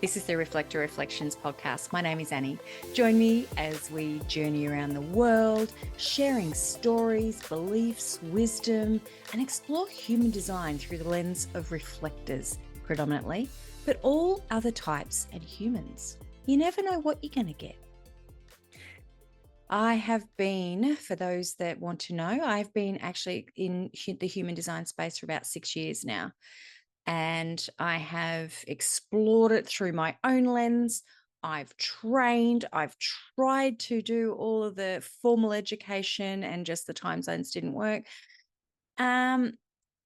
This is the Reflector Reflections podcast. My name is Annie. Join me as we journey around the world, sharing stories, beliefs, wisdom, and explore human design through the lens of reflectors predominantly, but all other types and humans. You never know what you're going to get. I have been, for those that want to know, I've been actually in the human design space for about 6 years now. And I have explored it through my own lens. I've trained, I've tried to do all of the formal education, and just the time zones didn't work. And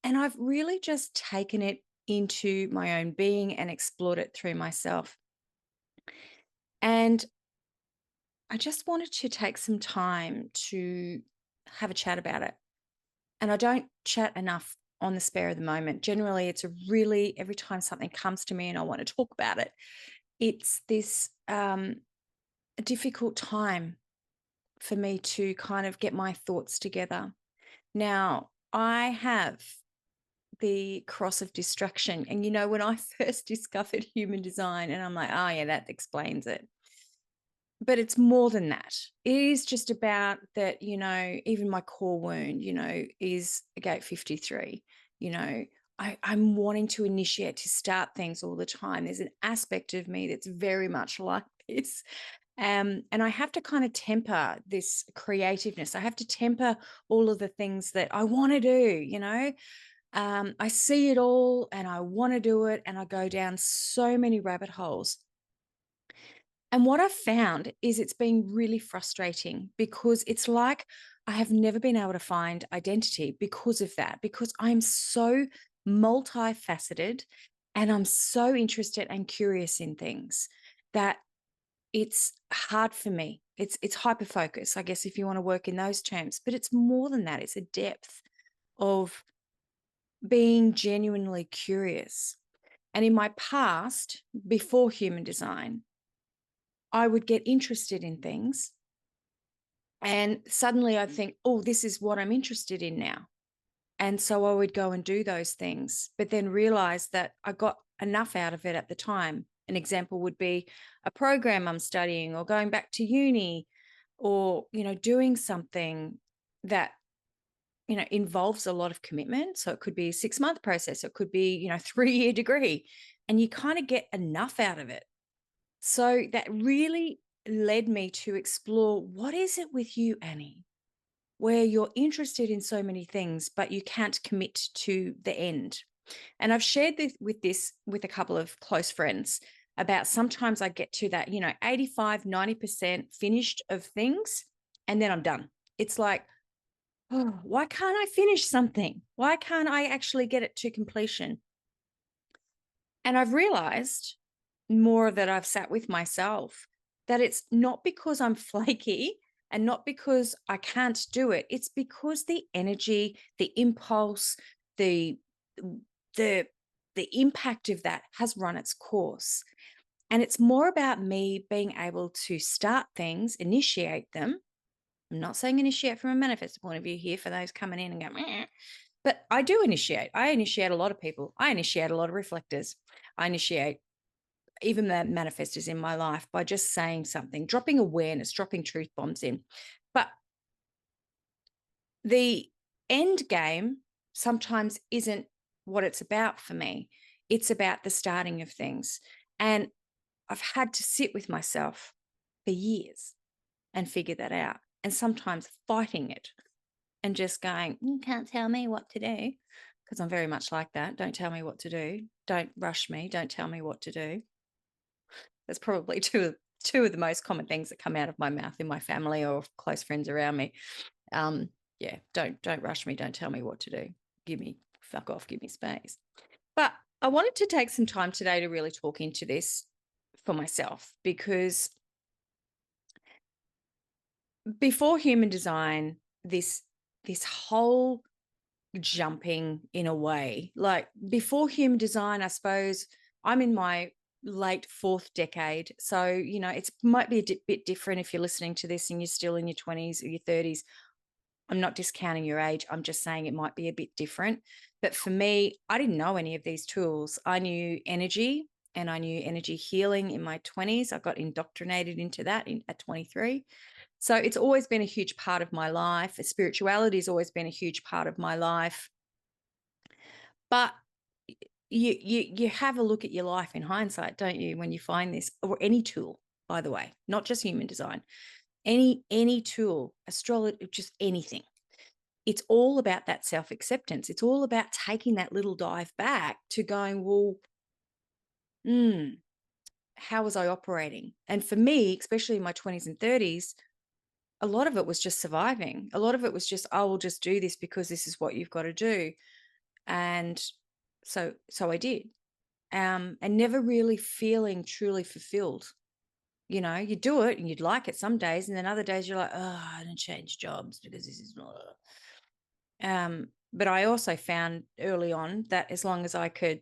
I've really just taken it into my own being and explored it through myself. And I just wanted to take some time to have a chat about it. And I don't chat enough on the spare of the moment. Generally, it's every time something comes to me and I want to talk about it, it's this difficult time for me to kind of get my thoughts together. Now, I have the cross of distraction. And, when I first discovered human design, and I'm like, oh, yeah, that explains it. But it's more than that. It is just about that, even my core wound, is a gate 53. I'm wanting to initiate, to start things all the time. There's an aspect of me that's very much like this. And I have to kind of temper this creativeness. I have to temper all of the things that I want to do, I see it all and I want to do it. And I go down so many rabbit holes. And what I've found is it's been really frustrating, because it's like I have never been able to find identity because of that, because I'm so multifaceted and I'm so interested and curious in things that it's hard for me. It's hyper focus, I guess, if you want to work in those terms, but it's more than that. It's a depth of being genuinely curious. And in my past, before human design, I would get interested in things and suddenly I'd think, oh, this is what I'm interested in now. And so I would go and do those things, but then realize that I got enough out of it at the time. An example would be a program I'm studying, or going back to uni, or, doing something that, involves a lot of commitment. So it could be a 6-month process. It could be, 3-year degree, and you kind of get enough out of it. So that really led me to explore, what is it with you, Annie, where you're interested in so many things, but you can't commit to the end. And I've shared this with a couple of close friends about, sometimes I get to that, 85, 90% finished of things, and then I'm done. It's like, oh, why can't I finish something? Why can't I actually get it to completion? And I've realized more that I've sat with myself, that it's not because I'm flaky and not because I can't do it. It's because the energy, the impulse, the impact of that has run its course. And it's more about me being able to start things, initiate them. I'm not saying initiate from a manifestor point of view here for those coming in and go, meh. But I do initiate. I initiate a lot of people. I initiate a lot of reflectors. I initiate even the manifestors in my life by just saying something, dropping awareness, dropping truth bombs in. But the end game sometimes isn't what it's about for me. It's about the starting of things. And I've had to sit with myself for years and figure that out. And sometimes fighting it and just going, you can't tell me what to do, because I'm very much like that. Don't tell me what to do. Don't rush me. Don't tell me what to do. That's probably two of the most common things that come out of my mouth in my family or close friends around me. Don't rush me. Don't tell me what to do. Fuck off, give me space. But I wanted to take some time today to really talk into this for myself, because before human design, this whole jumping, in a way, like before human design, I suppose I'm in my late 4th decade. So, it might be a bit different if you're listening to this and you're still in your 20s or your 30s. I'm not discounting your age. I'm just saying it might be a bit different. But for me, I didn't know any of these tools. I knew energy and I knew energy healing in my 20s. I got indoctrinated into that at 23. So it's always been a huge part of my life. Spirituality has always been a huge part of my life. But you have a look at your life in hindsight, don't you, when you find this, or any tool, by the way, not just human design, any tool, astrology, just anything. It's all about that self-acceptance. It's all about taking that little dive back to going, well, how was I operating? And for me, especially in my 20s and 30s, a lot of it was just surviving. A lot of it was just, I will just do this because this is what you've got to do. And so I did. And never really feeling truly fulfilled. You know, you do it and you'd like it some days, and then other days you're like, oh, I didn't change jobs because this is not. But I also found early on that as long as I could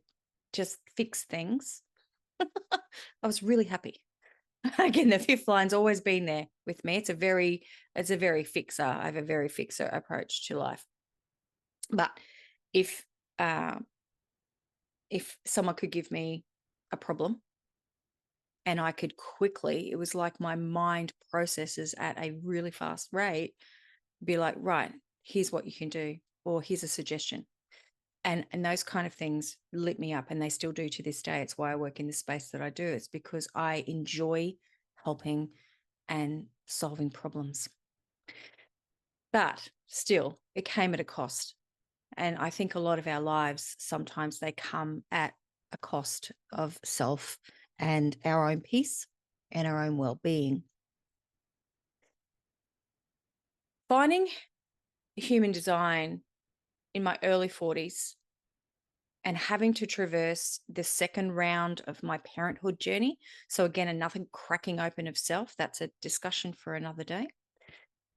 just fix things, I was really happy. Again, the fifth line's always been there with me. It's a very fixer. I have a very fixer approach to life. But if someone could give me a problem and I could quickly, it was like my mind processes at a really fast rate, be like, right, here's what you can do, or here's a suggestion. And those kind of things lit me up, and they still do to this day. It's why I work in the space that I do. It's because I enjoy helping and solving problems. But still, it came at a cost. And I think a lot of our lives, sometimes they come at a cost of self and our own peace and our own well-being. Finding human design in my early 40s and having to traverse the second round of my parenthood journey. So again, another cracking open of self. That's a discussion for another day.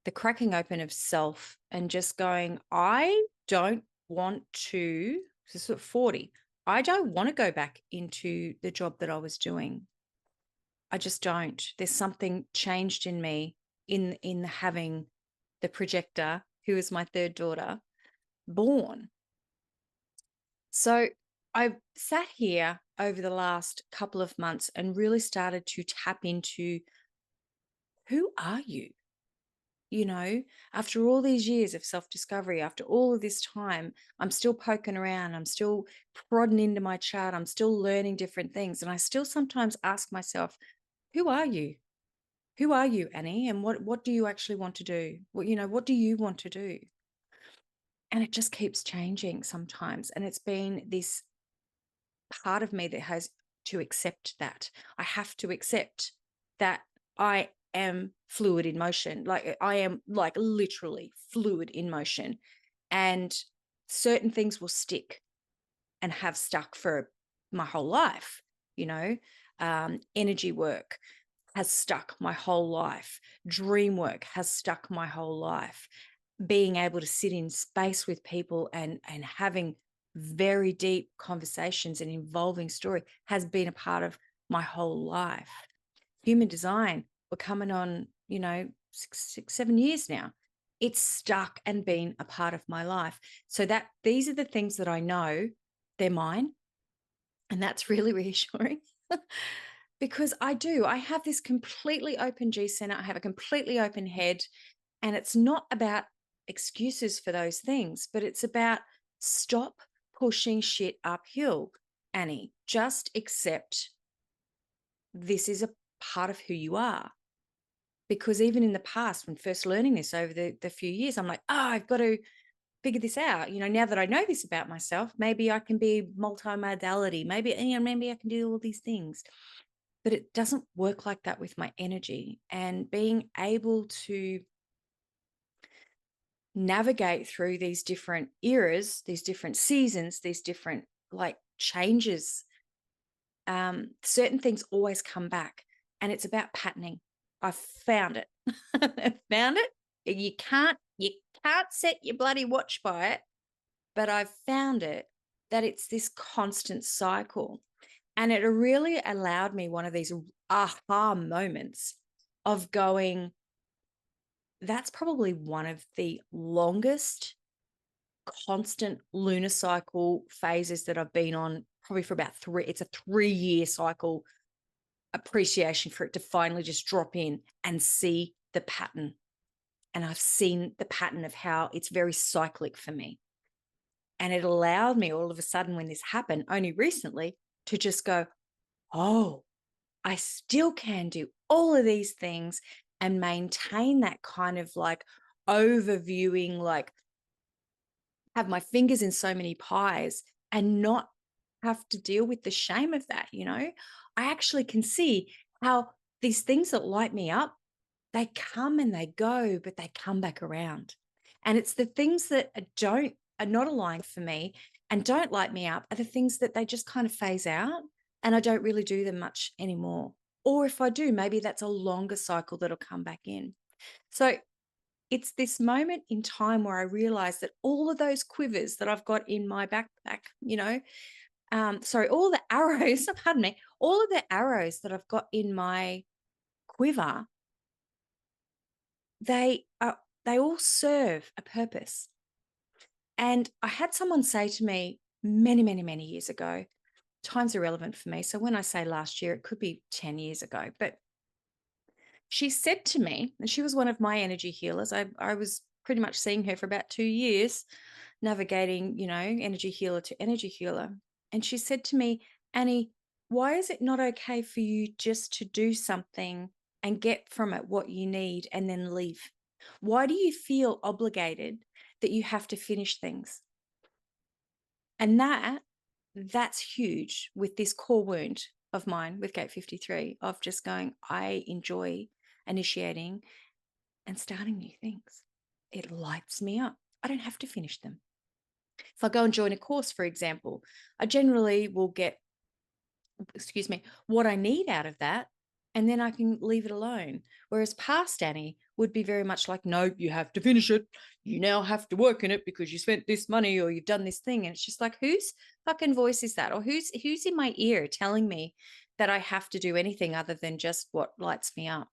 The cracking open of self and just going, I don't want to, this is at 40, I don't want to go back into the job that I was doing. I just don't. There's something changed in me in having the projector, who is my third daughter, born. So I sat here over the last couple of months and really started to tap into, who are you? You know, after all these years of self-discovery, after all of this time, I'm still poking around. I'm still prodding into my chart. I'm still learning different things. And I still sometimes ask myself, who are you? Who are you, Annie? And what do you actually want to do? What do you want to do? And it just keeps changing sometimes. And it's been this part of me that has to accept that. I have to accept that I am fluid in motion. Like I am like literally fluid in motion, and certain things will stick and have stuck for my whole life. Energy work has stuck my whole life. Dream work has stuck my whole life. Being able to sit in space with people and having very deep conversations and involving story has been a part of my whole life. Human design, we're coming on, 7 years now. It's stuck and been a part of my life. So that these are the things that I know they're mine. And that's really reassuring. Because I have this completely open G center. I have a completely open head, and it's not about excuses for those things, but it's about stop pushing shit uphill, Annie. Just accept this is a part of who you are. Because even in the past, when first learning this over the few years, I'm like, I've got to figure this out. Now that I know this about myself, maybe I can be multimodality. Maybe I can do all these things. But it doesn't work like that with my energy. And being able to navigate through these different eras, these different seasons, these different changes, certain things always come back, and it's about patterning. I found it. I found it. You can't set your bloody watch by it, but I've found it that it's this constant cycle. And it really allowed me one of these aha moments of going, that's probably one of the longest constant lunar cycle phases that I've been on probably for about it's a 3-year cycle appreciation for it to finally just drop in and see the pattern. And I've seen the pattern of how it's very cyclic for me. And it allowed me all of a sudden when this happened only recently to just go, oh, I still can do all of these things and maintain that kind of like overviewing, like have my fingers in so many pies and not have to deal with the shame of that. I actually can see how these things that light me up, they come and they go, but they come back around. And it's the things that are not aligned for me and don't light me up are the things that they just kind of phase out and I don't really do them much anymore. Or if I do, maybe that's a longer cycle that'll come back in. So it's this moment in time where I realize that all of those quivers that I've got in my backpack, all the arrows, pardon me, all of the arrows that I've got in my quiver, they all serve a purpose. And I had someone say to me many, many, many years ago, time's irrelevant for me. So when I say last year, it could be 10 years ago, but she said to me, and she was one of my energy healers. I was pretty much seeing her for about 2 years, navigating, energy healer to energy healer. And she said to me, Annie, why is it not okay for you just to do something and get from it what you need and then leave? Why do you feel obligated that you have to finish things? And that's huge with this core wound of mine with Gate 53 of just going, I enjoy initiating and starting new things. It lights me up. I don't have to finish them. If I go and join a course, for example, I generally will get, what I need out of that, and then I can leave it alone. Whereas past Annie would be very much like, no, you have to finish it. You now have to work in it because you spent this money or you've done this thing. And it's just like, whose fucking voice is that? Or who's in my ear telling me that I have to do anything other than just what lights me up?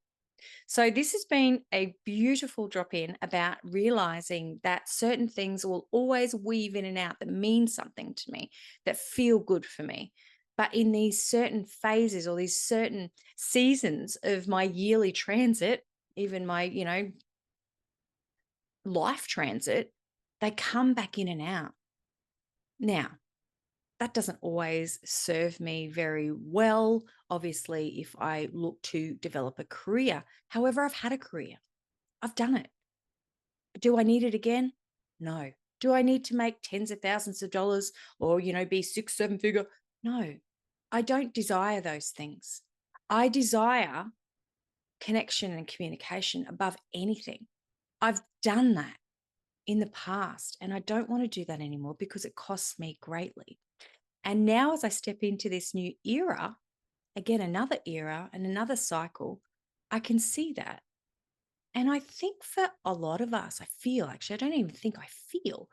So this has been a beautiful drop in about realizing that certain things will always weave in and out that mean something to me, that feel good for me. But in these certain phases or these certain seasons of my yearly transit, even my, life transit, they come back in and out. Now, that doesn't always serve me very well, obviously, if I look to develop a career. However, I've had a career. I've done it. Do I need it again? No. Do I need to make tens of thousands of dollars or, be 6-7 figure? No. I don't desire those things. I desire connection and communication above anything. I've done that in the past and I don't want to do that anymore because it costs me greatly. And now as I step into this new era, again, another era and another cycle, I can see that. And I think for a lot of us, I don't even think I feel,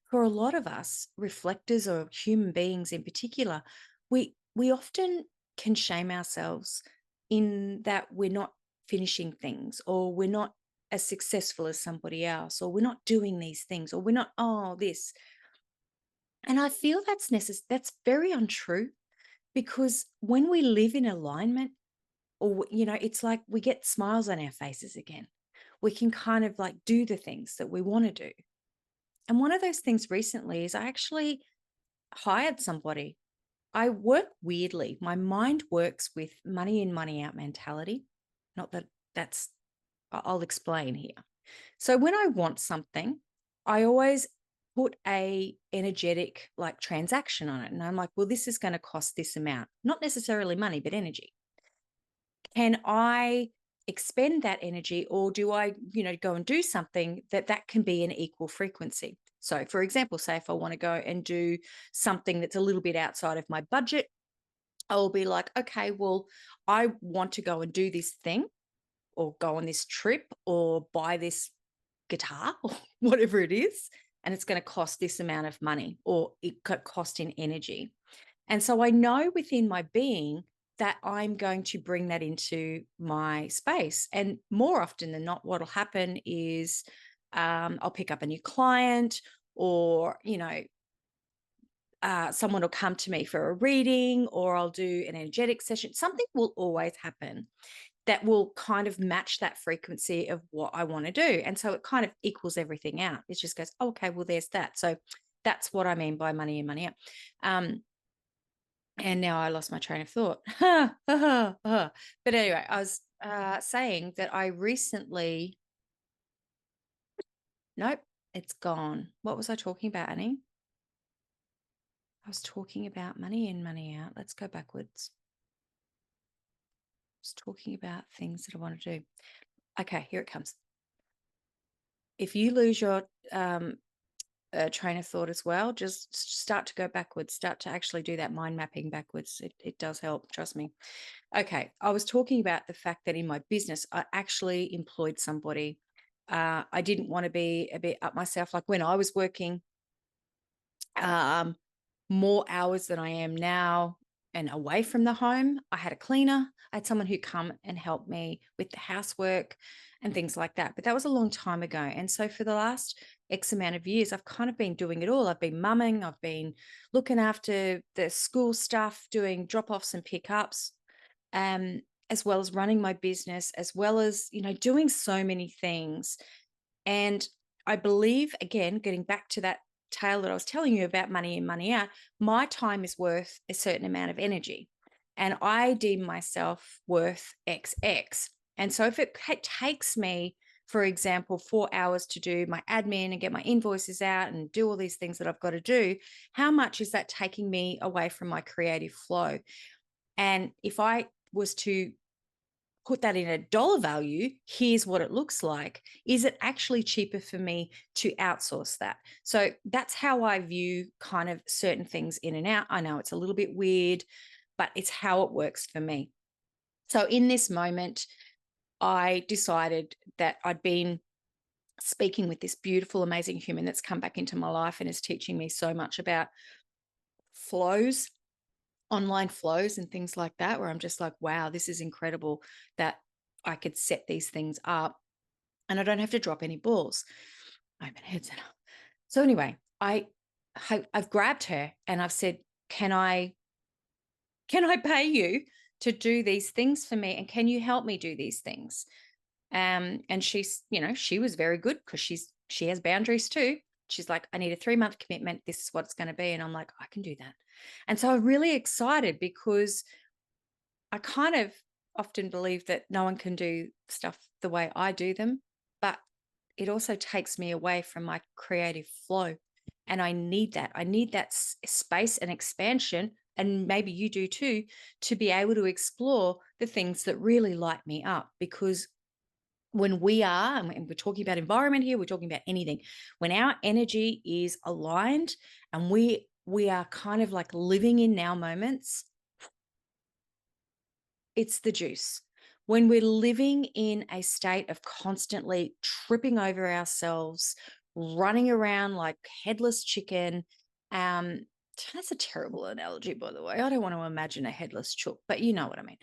for a lot of us, reflectors or human beings in particular, we often can shame ourselves in that we're not finishing things or we're not as successful as somebody else or we're not doing these things or we're not, this. And I feel that's very untrue because when we live in alignment or, it's like we get smiles on our faces again. We can kind of like do the things that we want to do. And one of those things recently is I actually hired somebody. I work weirdly. My mind works with money in, money out mentality. Not that I'll explain here. So when I want something, I always put a energetic like transaction on it. And I'm like, well, this is going to cost this amount, not necessarily money, but energy. Can I expend that energy or do I, go and do something that can be an equal frequency? So for example, say if I want to go and do something that's a little bit outside of my budget, I'll be like, okay, well, I want to go and do this thing or go on this trip or buy this guitar or whatever it is. And it's going to cost this amount of money or it could cost in energy. And so I know within my being that I'm going to bring that into my space. And more often than not, what will happen is I'll pick up a new client or, someone will come to me for a reading, or I'll do an energetic session. Something will always happen that will kind of match that frequency of what I want to do. And so it kind of equals everything out. It just goes, oh, okay, well, there's that. So that's what I mean by money in, money out. And now I lost my train of thought. But anyway, I was saying that I recently, nope, it's gone. What was I talking about, Annie? I was talking about money in, money out. Let's go backwards. I was talking about things that I want to do. Okay, here it comes. If you lose your train of thought as well, just start to go backwards, start to actually do that mind mapping backwards. It does help, trust me. Okay, I was talking about the fact that in my business, I actually employed somebody. I didn't want to be a bit up myself. Like when I was working more hours than I am now and away from the home, I had a cleaner. I had someone who come and help me with the housework and things like that. But that was a long time ago. And so for the last X amount of years, I've kind of been doing it all. I've been mumming, I've been looking after the school stuff, doing drop-offs and pickups, as well as running my business, as well as, doing so many things. And I believe, again, getting back to that tale that I was telling you about money in, money out, my time is worth a certain amount of energy. And I deem myself worth XX. And so if it takes me, for example, 4 hours to do my admin and get my invoices out and do all these things that I've got to do, how much is that taking me away from my creative flow? And if I was to put that in a dollar value, here's what it looks like. Is it actually cheaper for me to outsource that? So that's how I view kind of certain things in and out. I know it's a little bit weird, but it's how it works for me. So in this moment, I decided that I'd been speaking with this beautiful, amazing human that's come back into my life and is teaching me so much about flows, online flows and things like that, where I'm just like, wow, this is incredible that I could set these things up and I don't have to drop any balls. I have my headset up. So anyway, I've grabbed her and I've said, can I pay you to do these things for me? And can you help me do these things? And she's, she was very good because she has boundaries too. She's like, I need a 3-month commitment. This is what it's going to be. And I'm like, I can do that. And so I'm really excited because I kind of often believe that no one can do stuff the way I do them, but it also takes me away from my creative flow. And I need that. I need that space and expansion, and maybe you do too, to be able to explore the things that really light me up. Because when we are, and we're talking about environment here, we're talking about anything, when our energy is aligned and we are kind of like living in now moments, it's the juice. When we're living in a state of constantly tripping over ourselves, running around like headless chicken, that's a terrible analogy, by the way. I don't want to imagine a headless chook, but you know what I mean.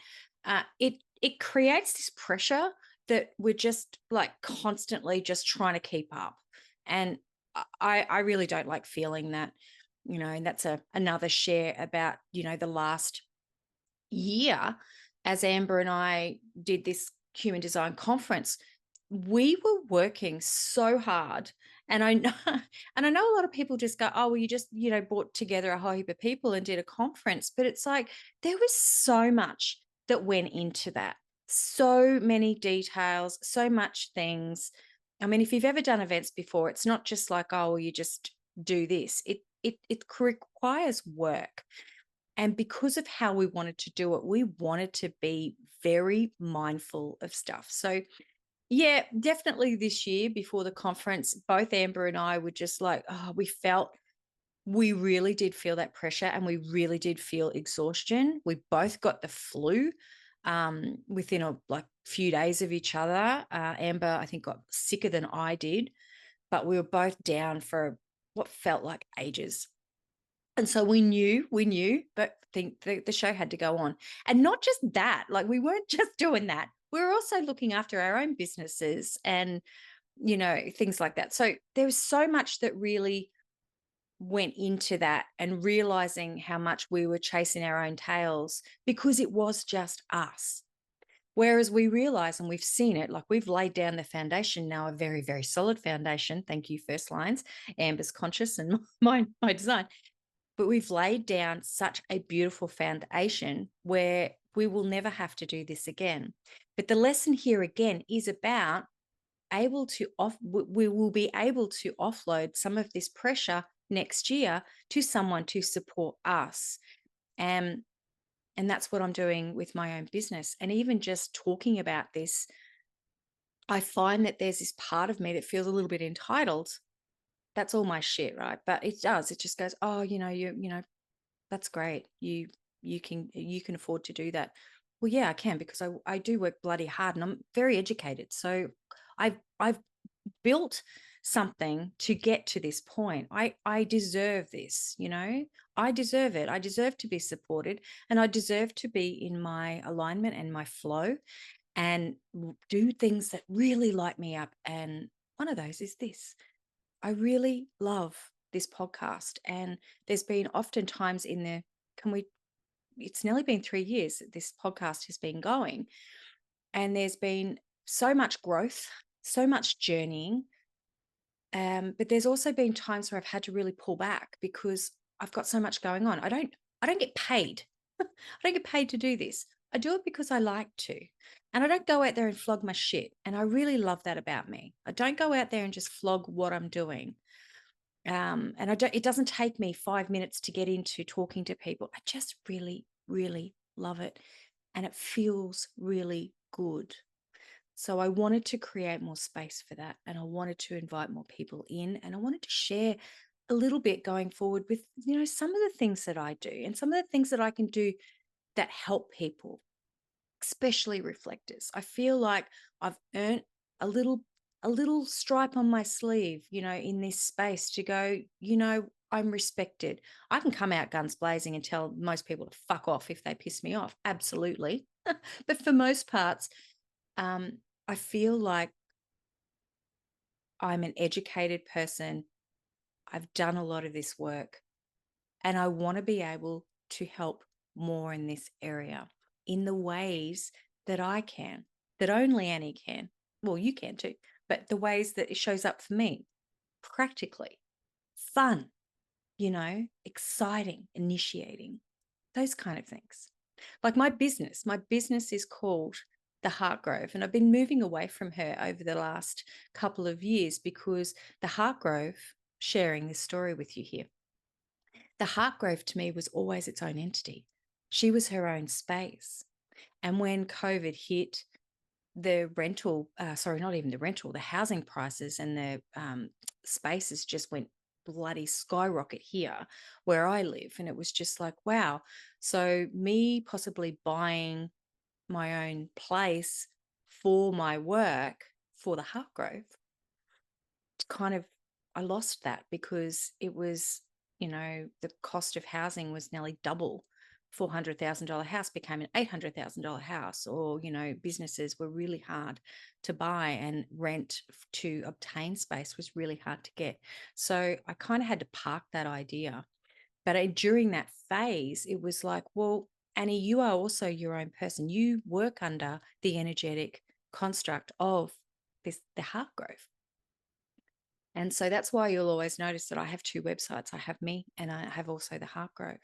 It creates this pressure that we're just like constantly just trying to keep up. And I really don't like feeling that, and that's another share about, the last year as Amber and I did this human design conference. We were working so hard. And I know, and I know a lot of people just go, oh, well, you just, brought together a whole heap of people and did a conference. But it's like there was so much that went into that. So many details, so much things. I mean, if you've ever done events before, it's not just like, oh, well, you just do this. It requires work. And because of how we wanted to do it, we wanted to be very mindful of stuff. So yeah, definitely this year before the conference, both Amber and I were just like, oh, we really did feel that pressure and we really did feel exhaustion. We both got the flu within a few days of each other. Amber, I think, got sicker than I did, but we were both down for what felt like ages. And so we knew, but the show had to go on. And not just that, like we weren't just doing that. We were also looking after our own businesses and, things like that. So there was so much that really went into that and realizing how much we were chasing our own tails because it was just us. Whereas we realize, and we've seen it, like we've laid down the foundation now, a very, very solid foundation. Thank you, First Lines, Amber's Conscious, and my design. But we've laid down such a beautiful foundation where we will never have to do this again. But the lesson here again is about we will be able to offload some of this pressure next year to someone to support us. And that's what I'm doing with my own business. And even just talking about this, I find that there's this part of me that feels a little bit entitled. That's all my shit, right? But it does. It just goes, oh, that's great. You can afford to do that. Well, yeah, I can, because I do work bloody hard and I'm very educated. So I've built something to get to this point. I deserve this, I deserve it. I deserve to be supported, and I deserve to be in my alignment and my flow and do things that really light me up. And one of those is this. I really love this podcast. And there's been often times it's nearly been 3 years that this podcast has been going. And there's been so much growth, so much journeying. But there's also been times where I've had to really pull back because I've got so much going on. I don't get paid. I don't get paid to do this. I do it because I like to. And I don't go out there and flog my shit. And I really love that about me. I don't go out there and just flog what I'm doing. And it doesn't take me 5 minutes to get into talking to people. I just really, really love it. And it feels really good. So I wanted to create more space for that. And I wanted to invite more people in. And I wanted to share a little bit going forward with, some of the things that I do and some of the things that I can do that help people, especially reflectors. I feel like I've earned a little stripe on my sleeve, in this space to go, I'm respected. I can come out guns blazing and tell most people to fuck off if they piss me off. Absolutely. But for most parts, I feel like I'm an educated person. I've done a lot of this work, and I want to be able to help more in this area in the ways that I can, that only Annie can. Well, you can too, but the ways that it shows up for me, practically, fun, exciting, initiating, those kind of things. Like my business is called the Heartgrove, and I've been moving away from her over the last couple of years because the Heartgrove, sharing this story with you here, the Heartgrove to me was always its own entity. She was her own space. And when COVID hit, the housing prices and the spaces just went bloody skyrocket here where I live. And it was just like, wow. So me possibly buying my own place for my work for the Heartgrove, I lost that because it was, the cost of housing was nearly double. $400,000 house became an $800,000 house, or, businesses were really hard to buy, and rent to obtain space was really hard to get. So I kind of had to park that idea. But during that phase, it was like, well, Annie, you are also your own person. You work under the energetic construct of the Heartgrove. And so that's why you'll always notice that I have 2 websites. I have me, and I have also the Heartgrove.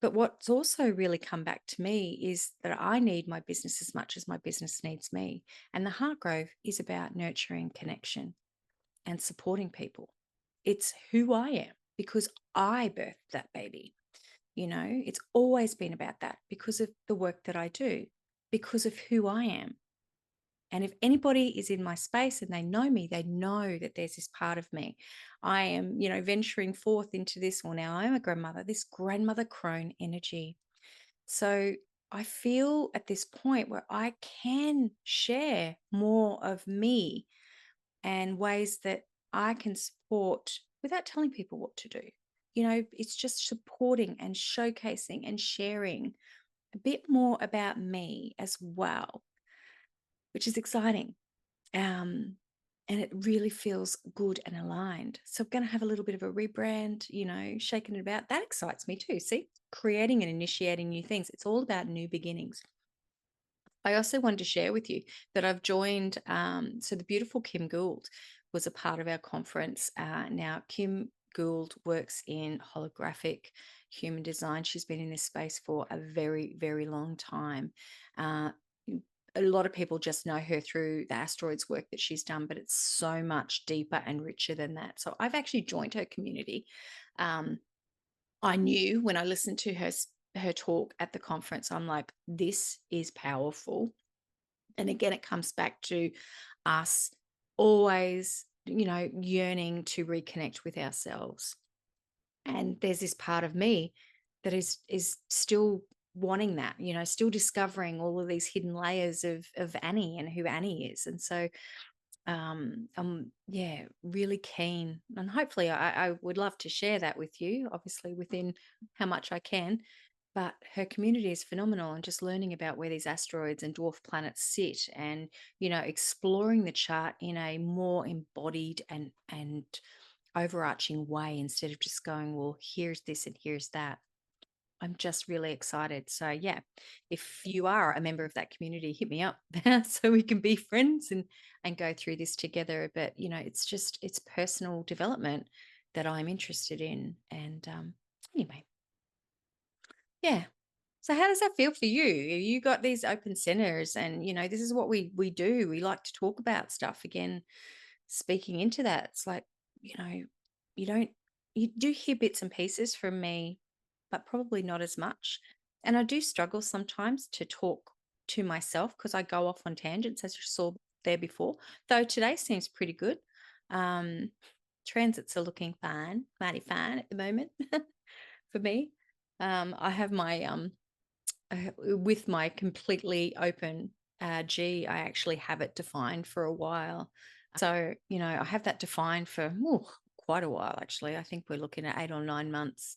But what's also really come back to me is that I need my business as much as my business needs me. And the Heartgrove is about nurturing connection and supporting people. It's who I am because I birthed that baby. It's always been about that because of the work that I do, because of who I am. And if anybody is in my space and they know me, they know that there's this part of me. I am, venturing forth into this. Well, now I'm a grandmother, this grandmother crone energy. So I feel at this point where I can share more of me and ways that I can support without telling people what to do. It's just supporting and showcasing and sharing a bit more about me as well, which is exciting. And and it really feels good and aligned. So I'm going to have a little bit of a rebrand, shaking it about. That excites me too. See, creating and initiating new things. It's all about new beginnings. I also wanted to share with you that I've joined. So the beautiful Kim Gould was a part of our conference. Now, Kim Gould works in holographic human design. She's been in this space for a very, very long time. Uh, a lot of people just know her through the asteroids work that she's done, but it's so much deeper and richer than that. So I've actually joined her community. I knew when I listened to her talk at the conference, I'm like, this is powerful. And again, it comes back to us always, yearning to reconnect with ourselves. And there's this part of me that is still wanting that, still discovering all of these hidden layers of Annie and who Annie is. And so I'm really keen, and hopefully I would love to share that with you, obviously within how much I can. But her community is phenomenal, and just learning about where these asteroids and dwarf planets sit, and exploring the chart in a more embodied and overarching way, instead of just going, well, here's this and here's that. I'm just really excited. So yeah, if you are a member of that community, hit me up so we can be friends and go through this together. But it's personal development that I'm interested in. And anyway, yeah. So how does that feel for you? You got these open centers, and this is what we do. We like to talk about stuff. Again, speaking into that, it's like, you don't you do hear bits and pieces from me, but probably not as much. And I do struggle sometimes to talk to myself because I go off on tangents, as you saw there before. Though today seems pretty good. Um, Transits are looking fine, mighty fine at the moment for me. I have my with my completely open G, I actually have it defined for a while. So, I have that defined for quite a while, actually. I think we're looking at 8 or 9 months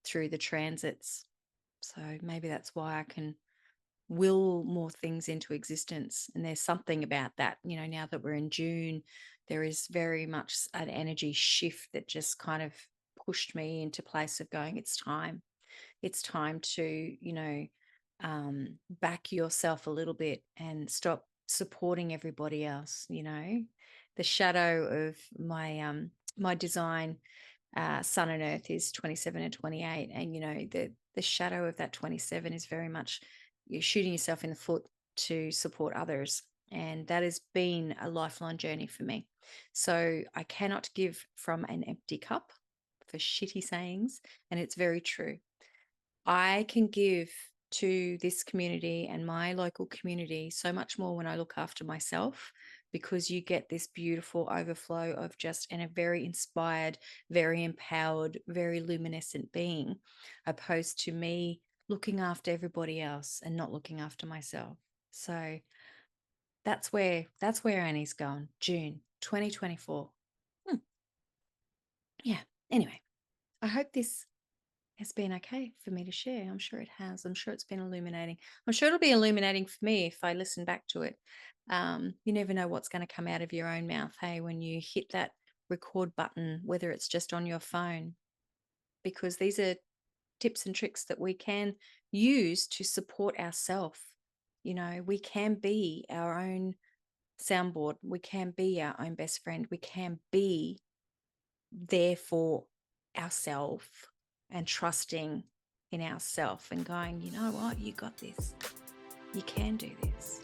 through the transits. So maybe that's why I can will more things into existence. And there's something about that, now that we're in June, there is very much an energy shift that just kind of pushed me into place of going, it's time. It's time to, back yourself a little bit and stop supporting everybody else. The shadow of my design, sun and earth, is 27 and 28, and the shadow of that 27 is very much you're shooting yourself in the foot to support others, and that has been a lifelong journey for me. So I cannot give from an empty cup, for shitty sayings, and it's very true. I can give to this community and my local community so much more when I look after myself, because you get this beautiful overflow of just and a very inspired, very empowered, very luminescent being, opposed to me looking after everybody else and not looking after myself. So that's where Annie's going. June 2024. Yeah. Anyway, I hope this has been okay for me to share. I'm sure it has. I'm sure it's been illuminating. I'm sure it'll be illuminating for me if I listen back to it. You never know what's going to come out of your own mouth, hey, when you hit that record button, whether it's just on your phone, because these are tips and tricks that we can use to support ourselves. We can be our own soundboard. We can be our own best friend. We can be there for ourselves and trusting in ourselves and going, you know what, you got this. You can do this.